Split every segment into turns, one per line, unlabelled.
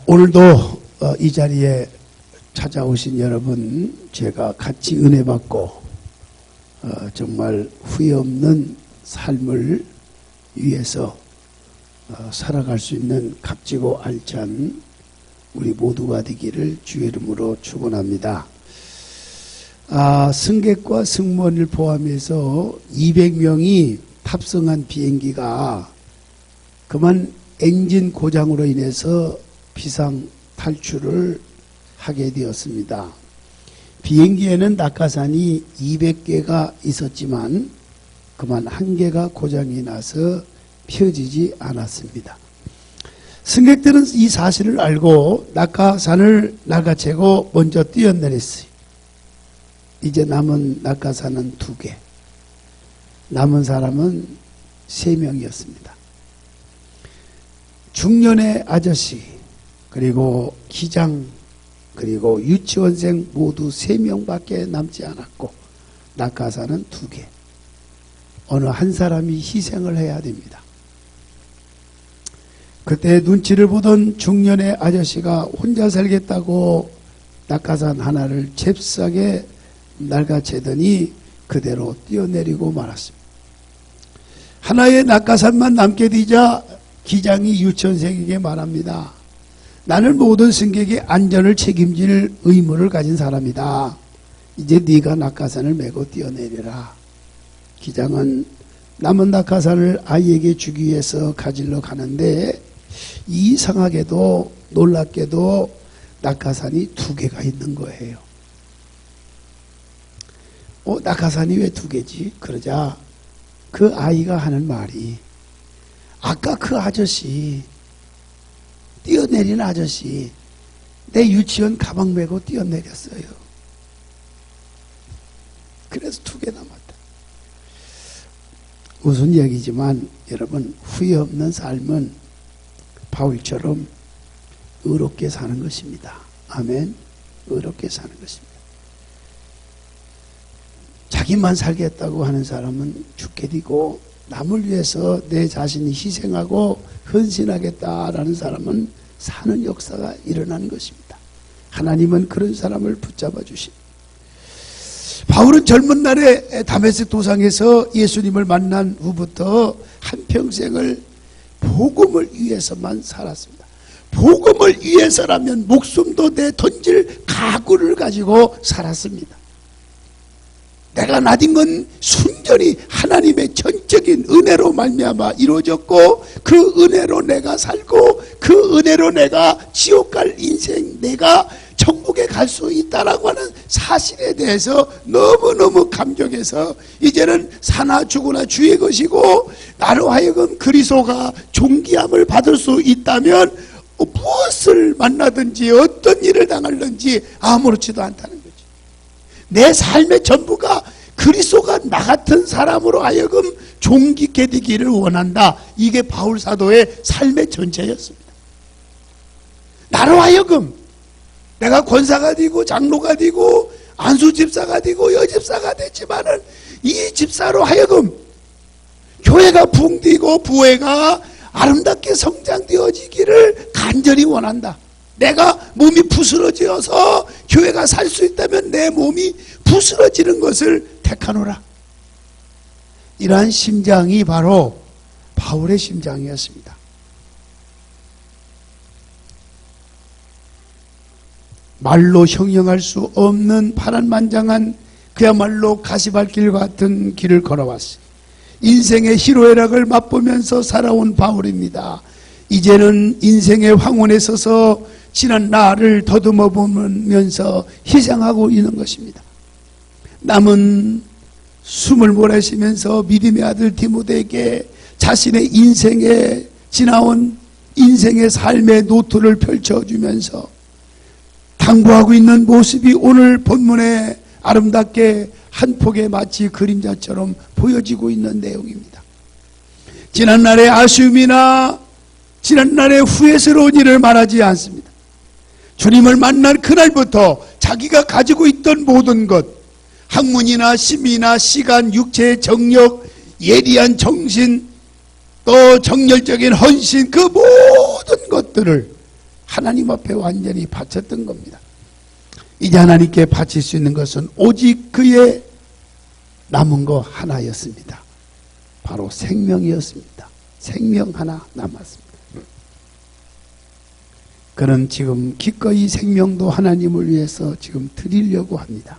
오늘도 이 자리에 찾아오신 여러분, 제가 같이 은혜 받고 정말 후회 없는 삶을 위해서 살아갈 수 있는 값지고 알찬 우리 모두가 되기를 주의 이름으로 축원합니다. 승객과 승무원을 포함해서 200명이 탑승한 비행기가 그만 엔진 고장으로 인해서 비상 탈출을 하게 되었습니다. 비행기에는 낙하산이 200개가 있었지만 그만 한 개가 고장이 나서 펴지지 않았습니다. 승객들은 이 사실을 알고 낙하산을 날가채고 먼저 뛰어내렸어요. 이제 남은 낙하산은 2개, 남은 사람은 3명이었습니다. 중년의 아저씨, 그리고 기장, 그리고 유치원생 모두 3명밖에 남지 않았고 낙하산은 2개. 어느 한 사람이 희생을 해야 됩니다. 그때 눈치를 보던 중년의 아저씨가 혼자 살겠다고 낙하산 하나를 잽싸게 날가채더니 그대로 뛰어내리고 말았습니다. 하나의 낙하산만 남게 되자 기장이 유치원생에게 말합니다. 나는 모든 승객의 안전을 책임질 의무를 가진 사람이다. 이제 네가 낙하산을 메고 뛰어내려라. 기장은 남은 낙하산을 아이에게 주기 위해서 가지러 가는데 이상하게도 놀랍게도 낙하산이 2개가 있는 거예요. 낙하산이 왜 2개지? 그러자 그 아이가 하는 말이, 아까 그 아저씨, 뛰어내린 아저씨, 내 유치원 가방 메고 뛰어내렸어요. 그래서 2개 남았다. 웃은 얘기지만 여러분, 후회 없는 삶은 바울처럼 의롭게 사는 것입니다. 아멘. 의롭게 사는 것입니다. 자기만 살겠다고 하는 사람은 죽게 되고, 남을 위해서 내 자신이 희생하고 헌신하겠다라는 사람은 사는 역사가 일어나는 것입니다. 하나님은 그런 사람을 붙잡아 주십니다. 바울은 젊은 날에 다메섹 도상에서 예수님을 만난 후부터 한평생을 복음을 위해서만 살았습니다. 복음을 위해서라면 목숨도 내 던질 각오를 가지고 살았습니다. 내가 나딘 건 순전히 하나님의 전적인 은혜로 말미암아 이루어졌고, 그 은혜로 내가 살고, 그 은혜로 내가 지옥 갈 인생, 내가 천국에 갈 수 있다라고 하는 사실에 대해서 너무너무 감격해서 이제는 사나 죽으나 주의 것이고, 나로 하여금 그리스도가 존귀함을 받을 수 있다면 무엇을 만나든지 어떤 일을 당하든지 아무렇지도 않다는 거죠. 내 삶의 전부가 그리스도가 나 같은 사람으로 하여금 존귀케 되기를 원한다. 이게 바울 사도의 삶의 전체였습니다. 나로 하여금 내가 권사가 되고 장로가 되고 안수집사가 되고 여집사가 됐지만은 이 집사로 하여금 교회가 붕뜨고 부회가 아름답게 성장되어지기를 간절히 원한다. 내가 몸이 부스러져서 교회가 살 수 있다면 내 몸이 부스러지는 것을 택하노라. 이러한 심장이 바로 바울의 심장이었습니다. 말로 형용할 수 없는 파란만장한 그야말로 가시밭길 같은 길을 걸어왔어요. 인생의 희로애락을 맛보면서 살아온 바울입니다. 이제는 인생의 황혼에 서서 지난 날을 더듬어 보면서 희생하고 있는 것입니다. 남은 숨을 몰아쉬면서 믿음의 아들 디모데에게 자신의 인생에 지나온 인생의 삶의 노트를 펼쳐주면서 당부하고 있는 모습이 오늘 본문에 아름답게 한 폭의 마치 그림자처럼 보여지고 있는 내용입니다. 지난날의 아쉬움이나 지난날의 후회스러운 일을 말하지 않습니다. 주님을 만난 그날부터 자기가 가지고 있던 모든 것, 학문이나 심의나 시간, 육체의 정력, 예리한 정신, 또 정열적인 헌신, 그 모든 것들을 하나님 앞에 완전히 바쳤던 겁니다. 이제 하나님께 바칠 수 있는 것은 오직 그의 남은 거 하나였습니다. 바로 생명이었습니다. 생명 하나 남았습니다. 그는 지금 기꺼이 생명도 하나님을 위해서 지금 드리려고 합니다.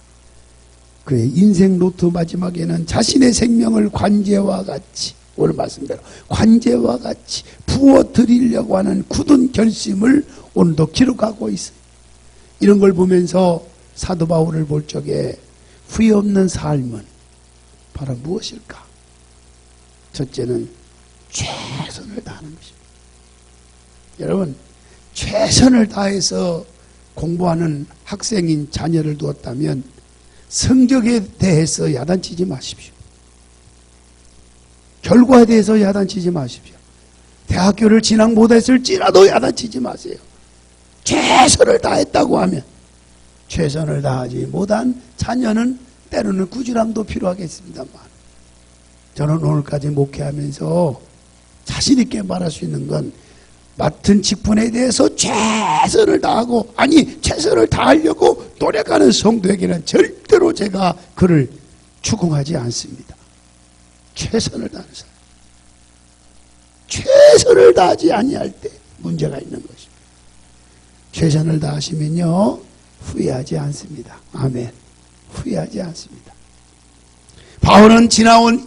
그의 인생 루트 마지막에는 자신의 생명을 관제와 같이, 오늘 말씀대로 관제와 같이 부어 드리려고 하는 굳은 결심을 오늘도 기록하고 있어요. 이런 걸 보면서 사도 바울을 볼 적에 후회 없는 삶은 바로 무엇일까? 첫째는 최선을 다하는 것입니다. 여러분, 최선을 다해서 공부하는 학생인 자녀를 두었다면 성적에 대해서 야단치지 마십시오. 결과에 대해서 야단치지 마십시오. 대학교를 진학 못했을지라도 야단치지 마세요. 최선을 다했다고 하면, 최선을 다하지 못한 자녀는 때로는 꾸준함도 필요하겠습니다만, 저는 오늘까지 목회하면서 자신 있게 말할 수 있는 건 맡은 직분에 대해서 최선을 다하고, 아니 최선을 다하려고 노력하는 성도에게는 절대로 제가 그를 추궁하지 않습니다. 최선을 다하는 사람, 최선을 다하지 아니할 때 문제가 있는 것입니다. 최선을 다하시면요 후회하지 않습니다. 아멘. 후회하지 않습니다. 바울은 지나온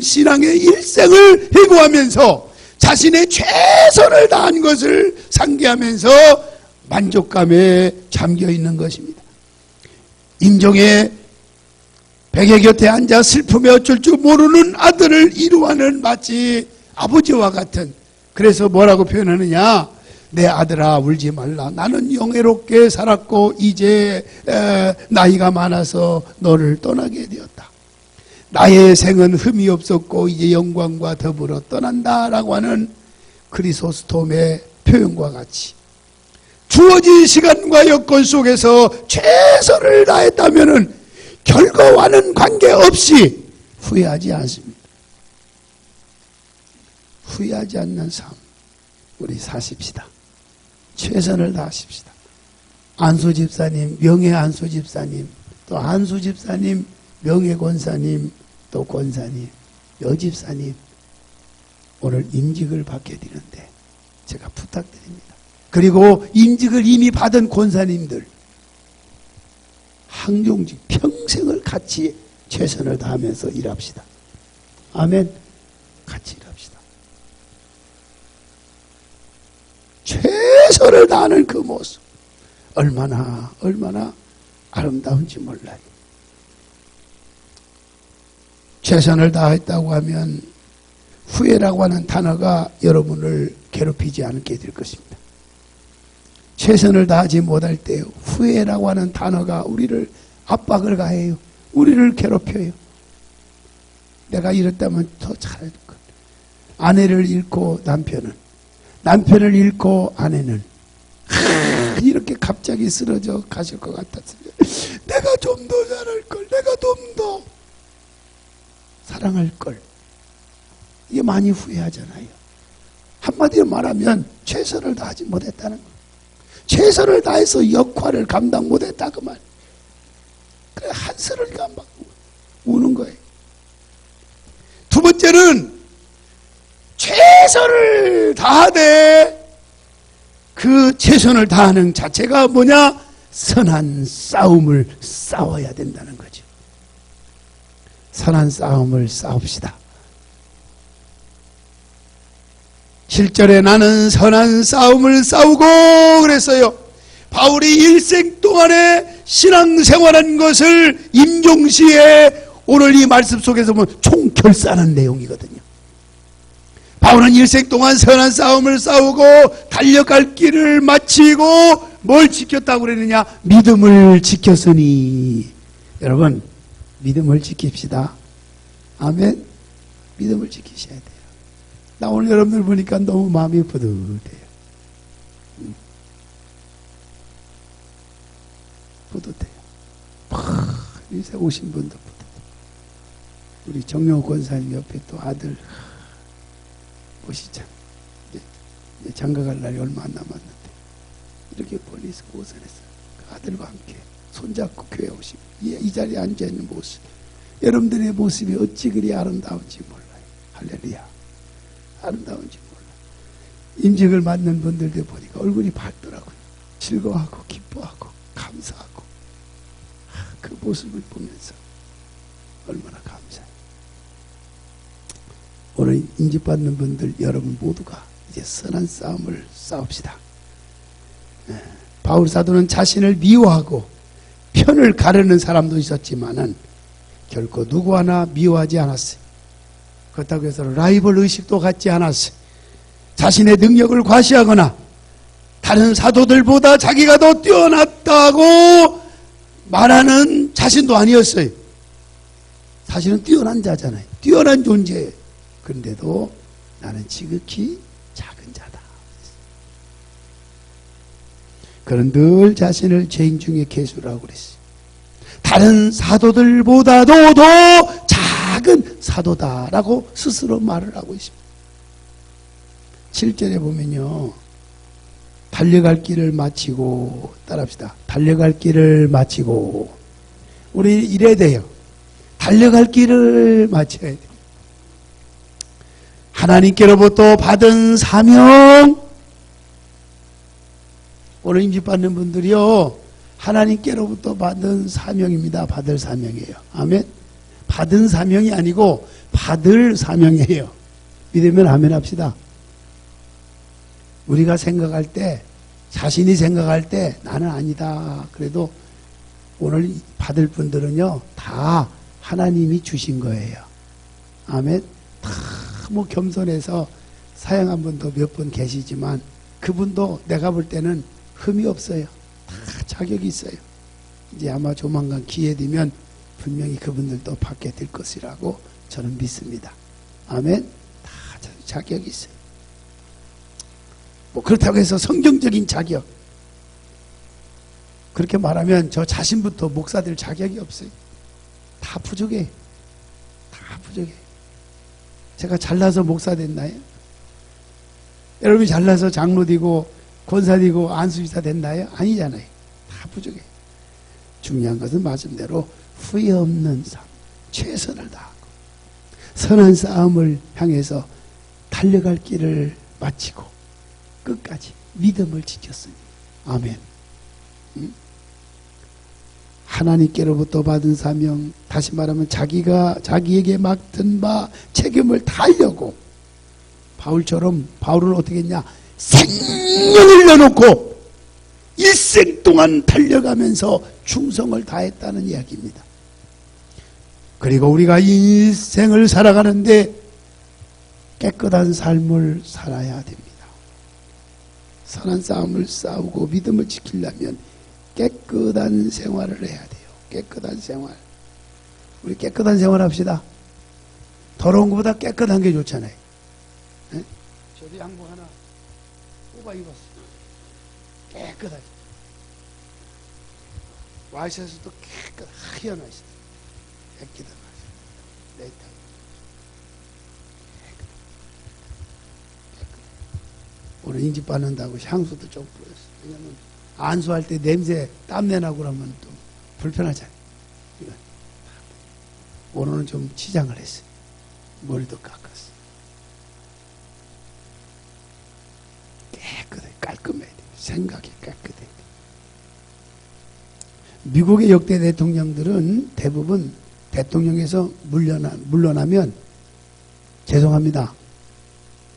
신앙의 일생을 회고하면서 자신의 최선을 다한 것을 상기하면서 만족감에 잠겨 있는 것입니다. 임종의 베개 곁에 앉아 슬픔에 어쩔 줄 모르는 아들을 이루어하는 마치 아버지와 같은, 그래서 뭐라고 표현하느냐, 내 아들아 울지 말라. 나는 영예롭게 살았고 이제 나이가 많아서 너를 떠나게 되었다. 나의 생은 흠이 없었고 이제 영광과 더불어 떠난다라고 하는 크리소스톰의 표현과 같이 주어진 시간과 여건 속에서 최선을 다했다면은 결과와는 관계없이 후회하지 않습니다. 후회하지 않는 삶 우리 사십시다. 최선을 다하십시다. 안수 집사님, 명예 안수 집사님, 또 안수 집사님, 명예 권사님, 또 권사님, 여집사님, 오늘 임직을 받게 되는데 제가 부탁드립니다. 그리고 임직을 이미 받은 권사님들, 항종직 평생을 같이 최선을 다하면서 일합시다. 아멘. 같이 일합시다. 최선을 다하는 그 모습 얼마나 아름다운지 몰라요. 최선을 다했다고 하면 후회라고 하는 단어가 여러분을 괴롭히지 않게 될 것입니다. 최선을 다하지 못할 때 후회라고 하는 단어가 우리를 압박을 가해요. 우리를 괴롭혀요. 내가 이랬다면 더 잘할 것. 아내를 잃고 남편을 잃고 아내는 이렇게 갑자기 쓰러져 가실 것 같았어요. 내가 좀 더 잘할 걸, 내가 좀 더 사랑할 걸. 이게 많이 후회하잖아요. 한마디로 말하면 최선을 다하지 못했다는 거. 최선을 다해서 역할을 감당 못했다 그 말. 그래 한스를 감고 우는 거예요. 두 번째는 최선을 다하되 그 최선을 다하는 자체가 뭐냐? 선한 싸움을 싸워야 된다는 거죠. 선한 싸움을 싸웁시다. 7절에 나는 선한 싸움을 싸우고 그랬어요. 바울이 일생 동안에 신앙생활한 것을 임종시에 오늘 이 말씀 속에서 보면 총결산한 내용이거든요. 바울은 일생 동안 선한 싸움을 싸우고 달려갈 길을 마치고 뭘 지켰다고 그랬느냐? 믿음을 지켰으니. 여러분, 믿음을 지킵시다. 아멘. 믿음을 지키셔야 돼요. 나 오늘 여러분들 보니까 너무 마음이 뿌듯해요. 뿌듯해요. 이새 오신 분도 뿌듯해요. 우리 정영호 권사님 옆에 또 아들 보시죠. 이제 장가갈 날이 얼마 안 남았는데 이렇게 멀리서 고생했어요. 그 아들과 함께 손잡고 교회 오시고 이 자리에 앉아있는 모습, 여러분들의 모습이 어찌 그리 아름다운지 몰라요. 할렐루야. 아름다운지 몰라요. 임직을 맡는 분들도 보니까 얼굴이 밝더라고요. 즐거워하고 기뻐하고 감사하고 그 모습을 보면서 얼마나 감사해요. 오늘 임직받는 분들 여러분 모두가 이제 선한 싸움을 싸웁시다. 바울 사도는 자신을 미워하고 편을 가르는 사람도 있었지만은 결코 누구 하나 미워하지 않았어요. 그렇다고 해서 라이벌 의식도 갖지 않았어요. 자신의 능력을 과시하거나 다른 사도들보다 자기가 더 뛰어났다고 말하는 자신도 아니었어요. 사실은 뛰어난 자잖아요. 뛰어난 존재예요. 그런데도 나는 지극히 작은 자다. 그는 늘 자신을 죄인 중에 계수라고 그랬어요. 다른 사도들보다도 더 작은 사도다라고 스스로 말을 하고 있습니다. 7절에 보면요. 달려갈 길을 마치고, 따라합시다. 달려갈 길을 마치고. 우리 이래야 돼요. 달려갈 길을 마쳐야 돼요. 하나님께로부터 받은 사명. 오늘 임직받는 분들이요. 하나님께로부터 받은 사명입니다. 받을 사명이에요. 아멘. 받은 사명이 아니고 받을 사명이에요. 믿으면 아멘 합시다. 우리가 생각할 때, 자신이 생각할 때 나는 아니다. 그래도 오늘 받을 분들은요, 다 하나님이 주신 거예요. 아멘. 다 뭐 겸손해서 사용한 분도 몇 분 계시지만 그분도 내가 볼 때는 흠이 없어요. 다 자격이 있어요. 이제 아마 조만간 기회 되면 분명히 그분들도 받게 될 것이라고 저는 믿습니다. 아멘. 다 자격이 있어요. 뭐 그렇다고 해서 성경적인 자격, 그렇게 말하면 저 자신부터 목사 될 자격이 없어요. 다 부족해. 다 부족해. 제가 잘나서 목사 됐나요? 여러분이 잘나서 장로 되고 권사 되고 안수지사 됐나요? 아니잖아요. 다 부족해. 중요한 것은 말씀대로 후회 없는 삶, 최선을 다하고 선한 싸움을 향해서 달려갈 길을 마치고 끝까지 믿음을 지켰으니. 아멘. 하나님께로부터 받은 사명, 다시 말하면 자기에게 맡은 바 책임을 다하려고, 바울은 어떻게 했냐? 생명을 내놓고 일생 동안 달려가면서 충성을 다했다는 이야기입니다. 그리고 우리가 이 인생을 살아가는데 깨끗한 삶을 살아야 됩니다. 선한 싸움을 싸우고 믿음을 지키려면 깨끗한 생활을 해야 돼요. 깨끗한 생활. 우리 깨끗한 생활 합시다. 더러운 것보다 깨끗한 게 좋잖아요. 네? 저도 양복 하나 뽑아 입었어요. 깨끗하죠. 와이셔츠도 하얀 와이셔츠. 깨끗한 와이셔츠. 넥타이. 오늘 인집 받는다고 향수도 좀 뿌렸어요. 왜냐면 안수할 때 냄새, 땀내 나고 그러면 또 불편하잖아요. 오늘은 좀 치장을 했어요. 머리도 깎았어요. 깨끗해, 깔끔해야 돼요. 생각이 깨끗해야 돼요. 미국의 역대 대통령들은 대부분 대통령에서 물러나면 죄송합니다.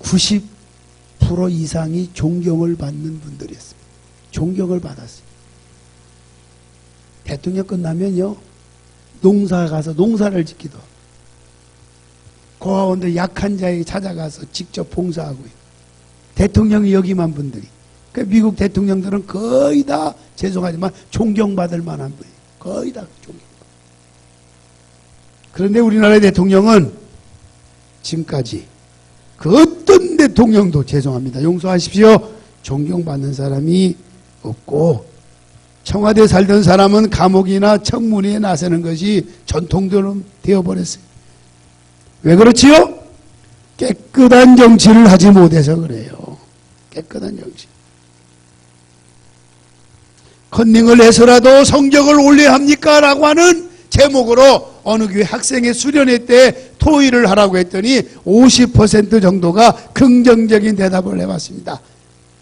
90% 이상이 존경을 받는 분들이었습니다. 존경을 받았어요. 대통령 끝나면요, 농사 가서 농사를 짓기도 하고, 고아원들 약한 자에게 찾아가서 직접 봉사하고요. 대통령이 여기만 분들이. 그러니까 미국 대통령들은 거의 다 죄송하지만 존경받을 만한 분이에요. 거의 다 존경받아요. 그런데 우리나라의 대통령은 지금까지 그 어떤 대통령도 죄송합니다. 용서하십시오. 존경받는 사람이 없고, 청와대에 살던 사람은 감옥이나 청문회에 나서는 것이 전통처럼 되어버렸어요. 왜 그렇지요? 깨끗한 정치를 하지 못해서 그래요. 깨끗한 정치. 컨닝을 해서라도 성적을 올려야 합니까? 라고 하는 제목으로 어느 교회 학생의 수련회 때 토의를 하라고 했더니 50% 정도가 긍정적인 대답을 해봤습니다.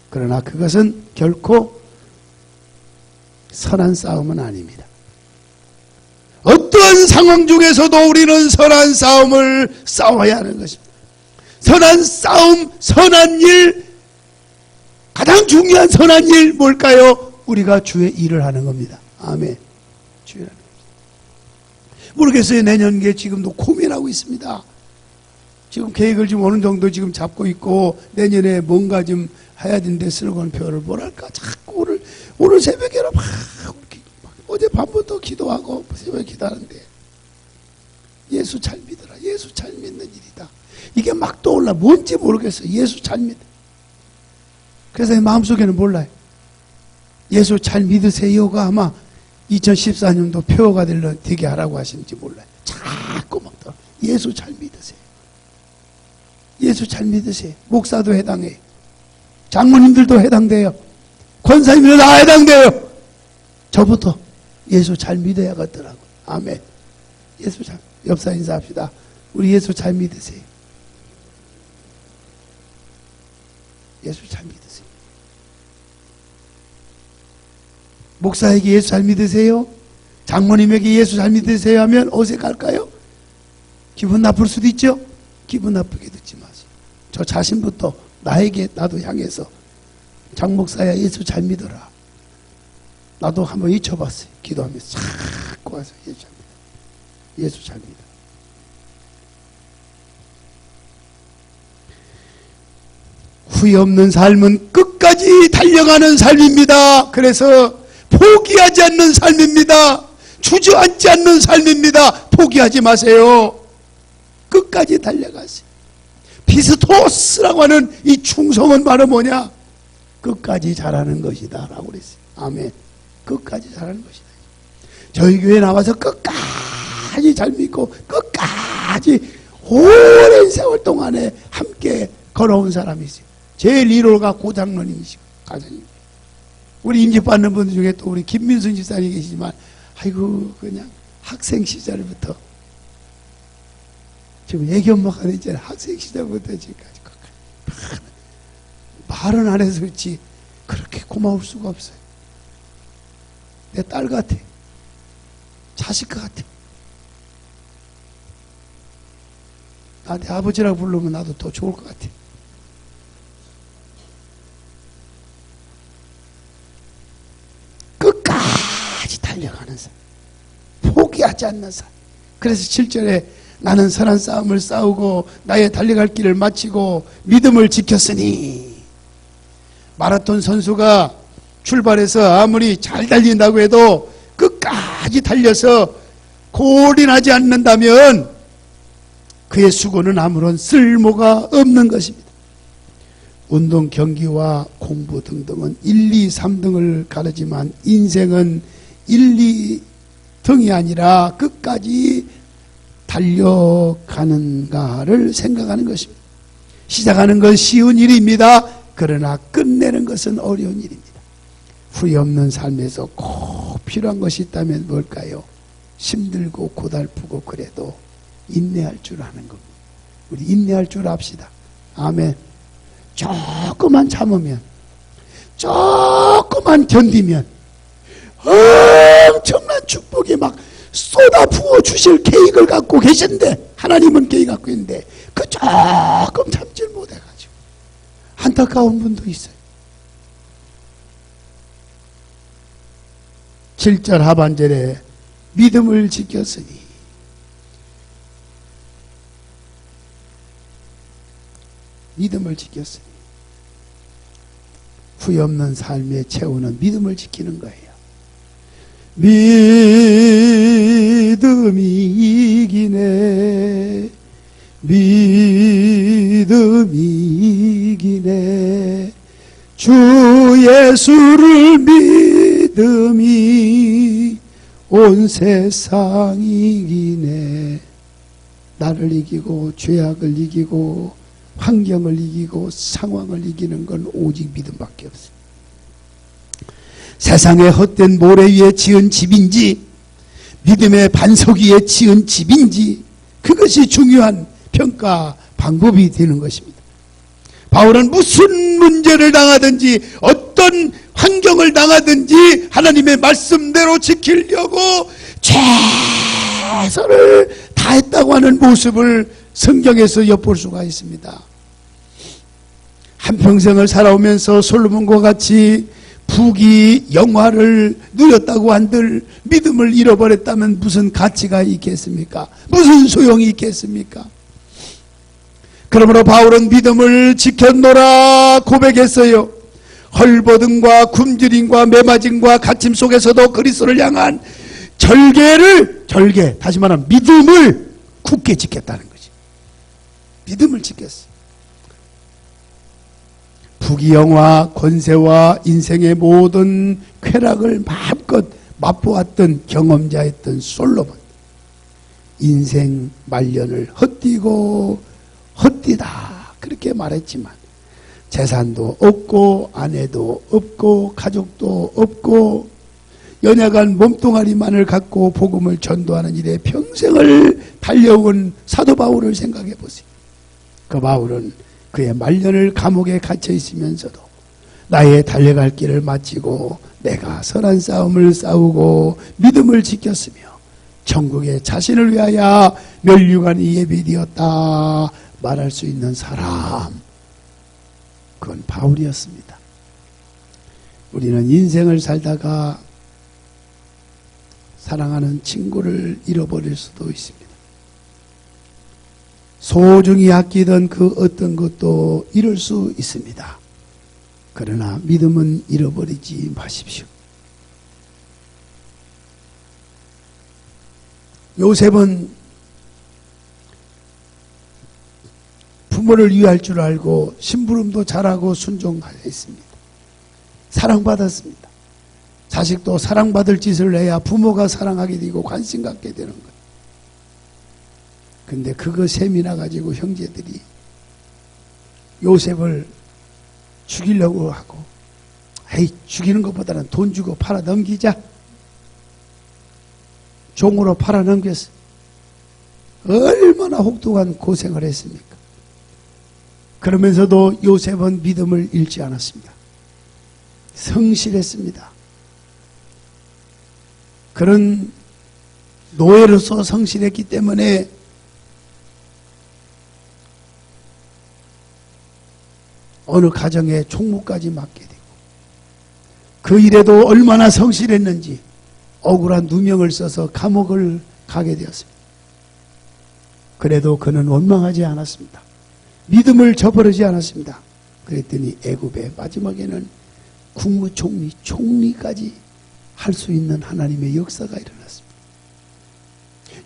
그러나 그것은 결코 선한 싸움은 아닙니다. 어떠한 상황 중에서도 우리는 선한 싸움을 싸워야 하는 것입니다. 선한 싸움, 선한 일, 가장 중요한 선한 일 뭘까요? 우리가 주의 일을 하는 겁니다. 아멘. 주의 일을 하는 겁니다. 모르겠어요. 내년에 지금도 고민하고 있습니다. 지금 계획을 지금 어느 정도 지금 잡고 있고 내년에 뭔가 좀 해야 되는데 슬로건표를 뭐랄까 자꾸 오늘 새벽에는 막 어제 밤부터 기도하고 새벽에 기도하는데 예수 잘 믿어라. 예수 잘 믿는 일이다. 이게 막 떠올라. 뭔지 모르겠어요. 예수 잘 믿어. 그래서 내 마음속에는 몰라요. 예수 잘 믿으세요가 아마 2014년도 표어가 되게 하라고 하시는지 몰라요. 자꾸 막 떠. 예수 잘 믿으세요. 예수 잘 믿으세요. 목사도 해당해요. 장모님들도 해당돼요. 권사님들도 다 해당돼요. 저부터 예수 잘 믿어야겠더라고요. 아멘. 예수 잘, 옆사 인사합시다. 우리 예수 잘 믿으세요. 예수 잘 믿으세요. 목사에게 예수 잘 믿으세요? 장모님에게 예수 잘 믿으세요? 하면 어색할까요? 기분 나쁠 수도 있죠? 기분 나쁘게 듣지 마세요. 저 자신부터 나에게 나도 향해서 장 목사야 예수 잘 믿어라. 나도 한번 잊혀봤어요. 기도하면서 자꾸 와서 예수 잘 믿어. 예수 잘 믿어. 후회 없는 삶은 끝까지 달려가는 삶입니다. 그래서 포기하지 않는 삶입니다. 주저앉지 않는 삶입니다. 포기하지 마세요. 끝까지 달려가세요. 피스토스라고 하는 이 충성은 바로 뭐냐? 끝까지 잘하는 것이다 라고 그랬어요. 아멘. 끝까지 잘하는 것이다. 저희 교회에 나와서 끝까지 잘 믿고 끝까지 오랜 세월 동안에 함께 걸어온 사람이 있어요. 제일 1호가 고장로님이시고 가장님. 우리 임직받는 분들 중에 또 우리 김민순 집사님이 계시지만 아이고 그냥 학생 시절부터 지금 애기 엄마가 됐잖아요. 학생 시절부터 지금까지 말은 안 해서 그렇지 그렇게 고마울 수가 없어요. 내 딸 같아. 자식 같아. 나한테 아버지라고 부르면 나도 더 좋을 것 같아. 끝까지 달려가는 삶. 포기하지 않는 삶. 그래서 7절에 나는 선한 싸움을 싸우고 나의 달려갈 길을 마치고 믿음을 지켰으니. 마라톤 선수가 출발해서 아무리 잘 달린다고 해도 끝까지 달려서 골인하지 않는다면 그의 수고는 아무런 쓸모가 없는 것입니다. 운동 경기와 공부 등등은 1, 2, 3등을 가르지만 인생은 1, 2등이 아니라 끝까지 달려가는가를 생각하는 것입니다. 시작하는 건 쉬운 일입니다. 그러나 끝내는 것은 어려운 일입니다. 후회 없는 삶에서 꼭 필요한 것이 있다면 뭘까요? 힘들고 고달프고 그래도 인내할 줄 아는 겁니다. 우리 인내할 줄 압시다. 아멘. 조금만 참으면, 조금만 견디면 엄청난 축복이 막 쏟아 부어 주실 계획을 갖고 계신데, 하나님은 계획 갖고 있는데 그 조금 참질 못해가지고 안타까운 분도 있어요. 7절 하반절에 믿음을 지켰으니. 믿음을 지켰으니. 후회 없는 삶의 최후는 믿음을 지키는 거예요. 믿음이 이기네. 믿음이 이기네. 주 예수를 믿음이 온 세상 이기네. 나를 이기고 죄악을 이기고 환경을 이기고 상황을 이기는 건 오직 믿음밖에 없어요. 세상의 헛된 모래 위에 지은 집인지 믿음의 반석 위에 지은 집인지 그것이 중요한 평가 방법이 되는 것입니다. 바울은 무슨 문제를 당하든지 어떤 환경을 당하든지 하나님의 말씀대로 지키려고 최선을 다했다고 하는 모습을 성경에서 엿볼 수가 있습니다. 한평생을 살아오면서 솔로몬과 같이 부귀 영화를 누렸다고 한들 믿음을 잃어버렸다면 무슨 가치가 있겠습니까? 무슨 소용이 있겠습니까? 그러므로 바울은 믿음을 지켰노라 고백했어요. 헐버든과 굶주림과 매맞음과 갇힘 속에서도 그리스도를 향한 절개, 다시 말하면 믿음을 굳게 지켰다는 거지. 믿음을 지켰어. 부귀영화, 권세와 인생의 모든 쾌락을 마음껏 맛보았던 경험자였던 솔로몬. 인생 말년을 헛디다 그렇게 말했지만 재산도 없고 아내도 없고 가족도 없고 연약한 몸뚱아리만을 갖고 복음을 전도하는 일에 평생을 달려온 사도 바울을 생각해 보세요. 그 바울은 그의 말년을 감옥에 갇혀 있으면서도 나의 달려갈 길을 마치고 내가 선한 싸움을 싸우고 믿음을 지켰으며 천국에 자신을 위하여 멸류관이 예비되었다 말할 수 있는 사람, 그건 바울이었습니다. 우리는 인생을 살다가 사랑하는 친구를 잃어버릴 수도 있습니다. 소중히 아끼던 그 어떤 것도 잃을 수 있습니다. 그러나 믿음은 잃어버리지 마십시오. 요셉은 부모를 위할 줄 알고 심부름도 잘하고 순종했습니다. 사랑받았습니다. 자식도 사랑받을 짓을 해야 부모가 사랑하게 되고 관심 갖게 되는 거예요. 근데 그거 셈이 나가지고 형제들이 요셉을 죽이려고 하고, 에이, 죽이는 것보다는 돈 주고 팔아 넘기자. 종으로 팔아 넘겼어. 얼마나 혹독한 고생을 했습니까? 그러면서도 요셉은 믿음을 잃지 않았습니다. 성실했습니다. 그런 노예로서 성실했기 때문에 어느 가정에 총무까지 맡게 되고, 그 일에도 얼마나 성실했는지 억울한 누명을 써서 감옥을 가게 되었습니다. 그래도 그는 원망하지 않았습니다. 믿음을 저버리지 않았습니다. 그랬더니 애굽의 마지막에는 국무총리, 총리까지 할 수 있는 하나님의 역사가 일어났습니다.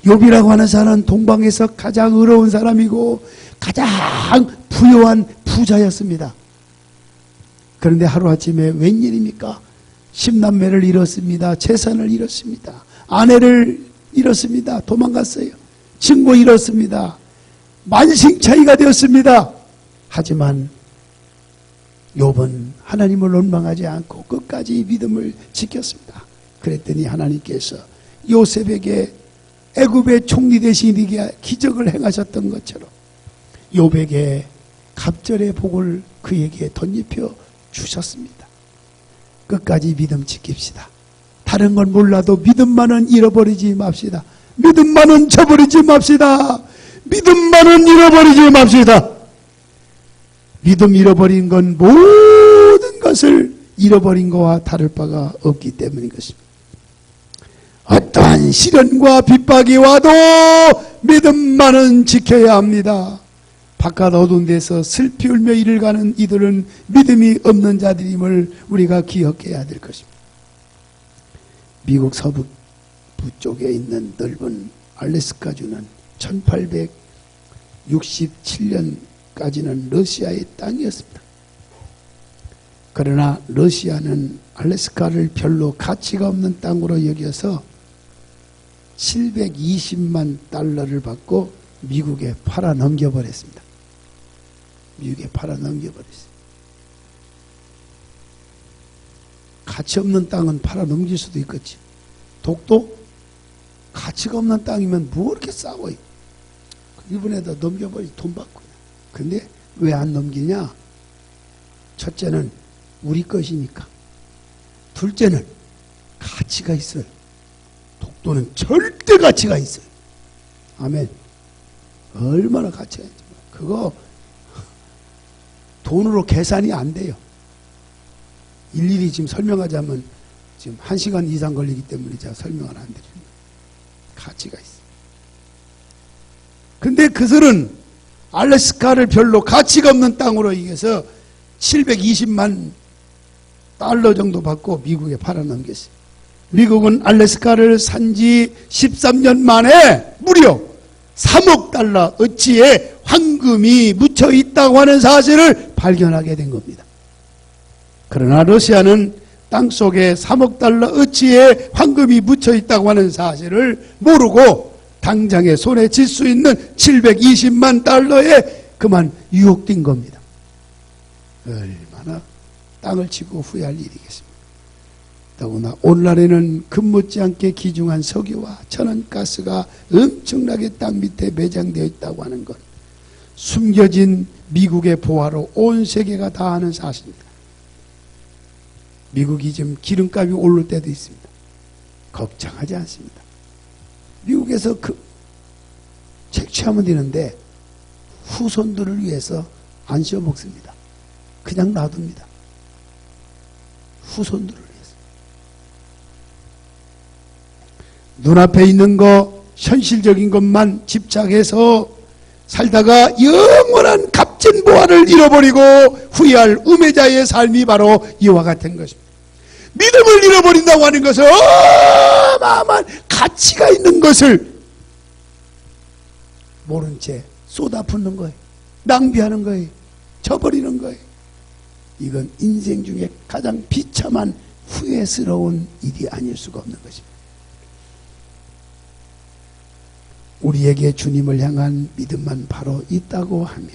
욥이라고 하는 사람은 동방에서 가장 의로운 사람이고 가장 부유한 부자였습니다. 그런데 하루아침에 웬일입니까? 10남매를 잃었습니다. 재산을 잃었습니다. 아내를 잃었습니다. 도망갔어요. 친구 잃었습니다. 만신창이가 되었습니다. 하지만 욥은 하나님을 원망하지 않고 끝까지 믿음을 지켰습니다. 그랬더니 하나님께서 요셉에게 애굽의 총리 대신에게 기적을 행하셨던 것처럼 욥에게 갑절의 복을 그에게 덧입혀 주셨습니다. 끝까지 믿음 지킵시다. 다른 건 몰라도 믿음만은 잃어버리지 맙시다. 믿음만은 저버리지 맙시다. 믿음만은 잃어버리지 맙시다. 믿음 잃어버린 건 모든 것을 잃어버린 것과 다를 바가 없기 때문인 것입니다. 어떠한 시련과 핍박이 와도 믿음만은 지켜야 합니다. 바깥 어두운 데서 슬피 울며 이를 가는 이들은 믿음이 없는 자들임을 우리가 기억해야 될 것입니다. 미국 서부 쪽에 있는 넓은 알래스카주는 1867년까지는 러시아의 땅이었습니다. 그러나 러시아는 알래스카를 별로 가치가 없는 땅으로 여겨서 720만 달러를 받고 미국에 팔아 넘겨버렸습니다. 미국에 팔아 넘겨버렸어요. 가치 없는 땅은 팔아 넘길 수도 있겠지. 독도 가치가 없는 땅이면 뭐 이렇게 싸워요. 일본에다 넘겨버리 돈 받고. 근데 왜 안 넘기냐? 첫째는 우리 것이니까. 둘째는 가치가 있어요. 독도는 절대 가치가 있어요. 아멘. 얼마나 가치가 있지. 그거 돈으로 계산이 안 돼요. 일일이 지금 설명하자면 지금 1시간 이상 걸리기 때문에 제가 설명을 안 드립니다. 가치가 있어요. 근데 그들은 알래스카를 별로 가치가 없는 땅으로 이겨서 720만 달러 정도 받고 미국에 팔아넘겼어요. 미국은 알래스카를 산지 13년 만에 무려 3억 달러 어치의 황금이 묻혀 있다고 하는 사실을 발견하게 된 겁니다. 그러나 러시아는 땅속에 3억 달러 어치의 황금이 묻혀 있다고 하는 사실을 모르고 당장에 손에 쥘 수 있는 720만 달러에 그만 유혹된 겁니다. 얼마나 땅을 치고 후회할 일이겠습니까? 더구나 오늘날에는 금못지않게 귀중한 석유와 천연가스가 엄청나게 땅 밑에 매장되어 있다고 하는 것, 숨겨진 미국의 보화로 온 세계가 다 아는 사실입니다. 미국이 지금 기름값이 오를 때도 있습니다. 걱정하지 않습니다. 미국에서 채취하면 되는데 후손들을 위해서 안 씌워 먹습니다. 그냥 놔둡니다. 후손들을 위해서. 눈앞에 있는 거, 현실적인 것만 집착해서 살다가 영원한 값진 보화를 잃어버리고 후회할 우매자의 삶이 바로 이와 같은 것입니다. 믿음을 잃어버린다고 하는 것은 어마어마한 가치가 있는 것을 모른 채 쏟아붓는 거예요. 낭비하는 거예요. 저버리는 거예요. 이건 인생 중에 가장 비참한 후회스러운 일이 아닐 수가 없는 것입니다. 우리에게 주님을 향한 믿음만 바로 있다고 하면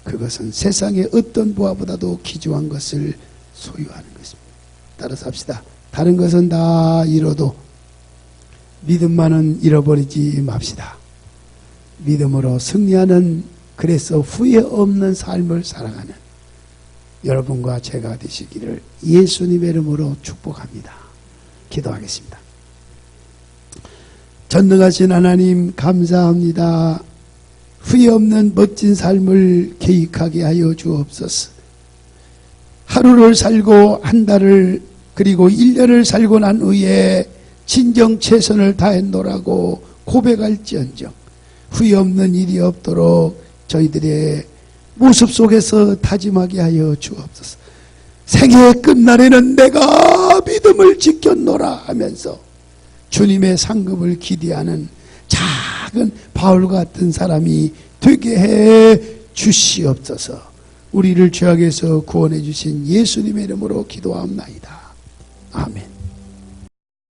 그것은 세상의 어떤 보화보다도 귀중한 것을 소유하는 것입니다. 따라서 합시다. 다른 것은 다 잃어도 믿음만은 잃어버리지 맙시다. 믿음으로 승리하는, 그래서 후회 없는 삶을 살아가는 여러분과 제가 되시기를 예수님의 이름으로 축복합니다. 기도하겠습니다. 전능하신 하나님 감사합니다. 후회 없는 멋진 삶을 계획하게 하여 주옵소서. 하루를 살고 한 달을 그리고 1년을 살고 난 후에 진정 최선을 다했노라고 고백할지언정 후회 없는 일이 없도록 저희들의 모습 속에서 다짐하게 하여 주옵소서. 생애의 끝날에는 내가 믿음을 지켰노라 하면서 주님의 상급을 기대하는 작은 바울 같은 사람이 되게 해 주시옵소서. 우리를 죄악에서 구원해 주신 예수님의 이름으로 기도하옵나이다. 아멘.